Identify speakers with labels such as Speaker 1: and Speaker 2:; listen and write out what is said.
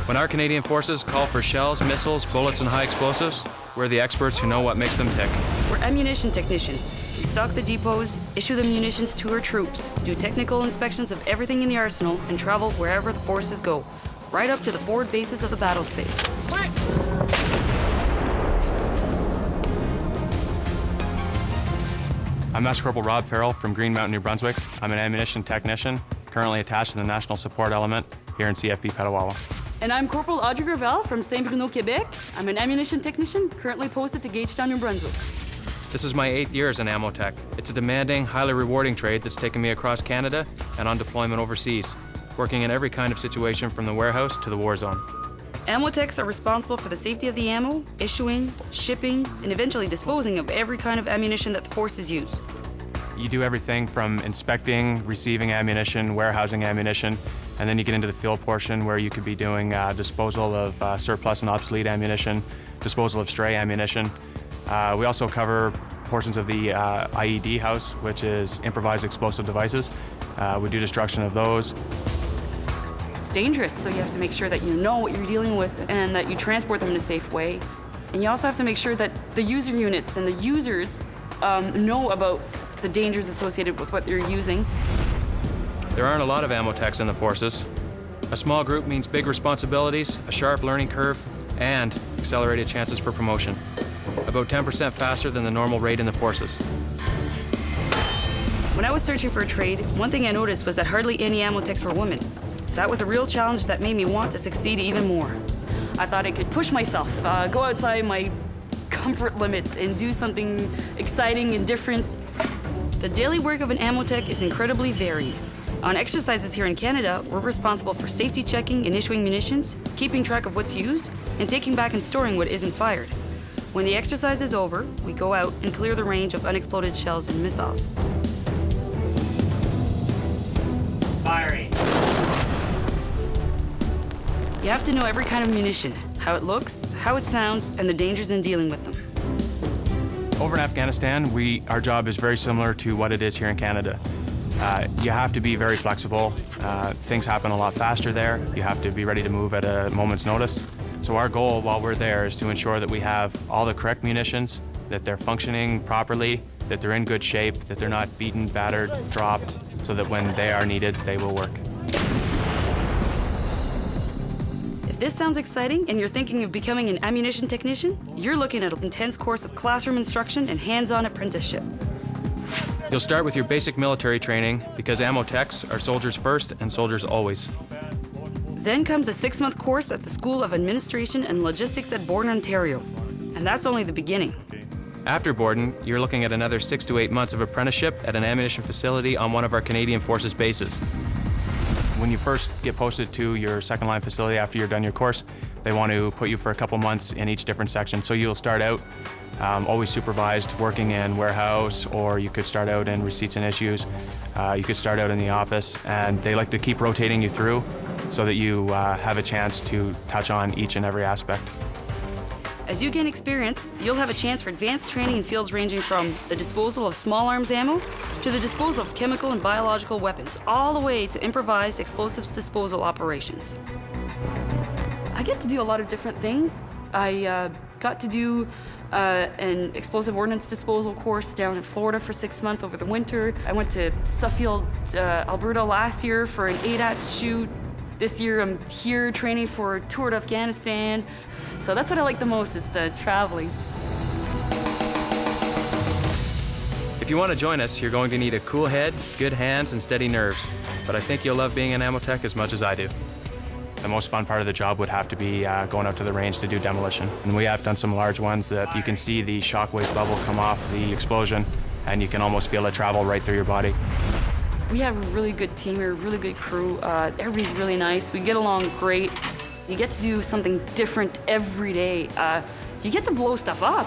Speaker 1: When our Canadian forces call for shells, missiles, bullets, and high explosives, we're the experts who know what makes them tick.
Speaker 2: We're ammunition technicians. We stock the depots, issue the munitions to our troops, do technical inspections of everything in the arsenal, and travel wherever the forces go, right up to the forward bases of the battle space.
Speaker 3: What?
Speaker 1: I'm Master Corporal Rob Farrell from Green Mountain, New Brunswick. I'm an ammunition technician, currently attached to the National Support Element here in CFB Petawawa.
Speaker 2: And I'm Corporal Audrey Gravel from Saint-Bruno, Quebec. I'm an ammunition technician currently posted to Gagetown, New Brunswick.
Speaker 1: This is my 8th year as an ammo tech. It's a demanding, highly rewarding trade that's taken me across Canada and on deployment overseas, working in every kind of situation from the warehouse to the war zone.
Speaker 2: Ammo techs are responsible for the safety of the ammo, issuing, shipping, and eventually disposing of every kind of ammunition that the forces use.
Speaker 1: You do everything from inspecting, receiving ammunition, warehousing ammunition, and then you get into the field portion where you could be doing disposal of surplus and obsolete ammunition, disposal of stray ammunition. We also cover portions of the IED house, which is improvised explosive devices. We do destruction of those.
Speaker 2: It's dangerous, so you have to make sure that you know what you're dealing with and that you transport them in a safe way. And you also have to make sure that the user units and the users know about the dangers associated with what they're using.
Speaker 1: There aren't a lot of ammo techs in the forces. A small group means big responsibilities, a sharp learning curve, and accelerated chances for promotion. About 10% faster than the normal rate in the forces.
Speaker 2: When I was searching for a trade, one thing I noticed was that hardly any ammo techs were women. That was a real challenge that made me want to succeed even more. I thought I could push myself, go outside my comfort limits and do something exciting and different. The daily work of an ammo tech is incredibly varied. On exercises here in Canada, we're responsible for safety checking and issuing munitions, keeping track of what's used, and taking back and storing what isn't fired. When the exercise is over, we go out and clear the range of unexploded shells and missiles.
Speaker 3: Firing.
Speaker 2: You have to know every kind of munition, how it looks, how it sounds, and the dangers in dealing with them.
Speaker 1: Over in Afghanistan, our job is very similar to what it is here in Canada. You have to be very flexible. Things happen a lot faster there. You have to be ready to move at a moment's notice. So our goal while we're there is to ensure that we have all the correct munitions, that they're functioning properly, that they're in good shape, that they're not beaten, battered, dropped, so that when they are needed, they will work.
Speaker 2: If this sounds exciting and you're thinking of becoming an ammunition technician, you're looking at an intense course of classroom instruction and hands-on apprenticeship.
Speaker 1: You'll start with your basic military training because ammo techs are soldiers first and soldiers always.
Speaker 2: Then comes a 6-month course at the School of Administration and Logistics at Borden, Ontario. And that's only the beginning.
Speaker 1: After Borden, you're looking at another 6 to 8 months of apprenticeship at an ammunition facility on one of our Canadian Forces bases. When you first get posted to your second-line facility after you're done your course, they want to put you for a couple months in each different section. So you'll start out always supervised, working in warehouse, or you could start out in receipts and issues. You could start out in the office, and they like to keep rotating you through so that you have a chance to touch on each and every aspect.
Speaker 2: As you gain experience, you'll have a chance for advanced training in fields ranging from the disposal of small arms ammo to the disposal of chemical and biological weapons, all the way to improvised explosives disposal operations. I get to do a lot of different things. I got to do an explosive ordnance disposal course down in Florida for 6 months over the winter. I went to Suffield, Alberta last year for an ADATS shoot. This year I'm here training for a tour to Afghanistan. So that's what I like the most, is the traveling.
Speaker 1: If you want to join us, you're going to need a cool head, good hands, and steady nerves. But I think you'll love being an ammo tech as much as I do. The most fun part of the job would have to be going out to the range to do demolition. And we have done some large ones that you can see the shockwave bubble come off the explosion, and you can almost feel it travel right through your body.
Speaker 2: We have a really good team here, a really good crew. Everybody's really nice. We get along great. You get to do something different every day. You get to blow stuff up.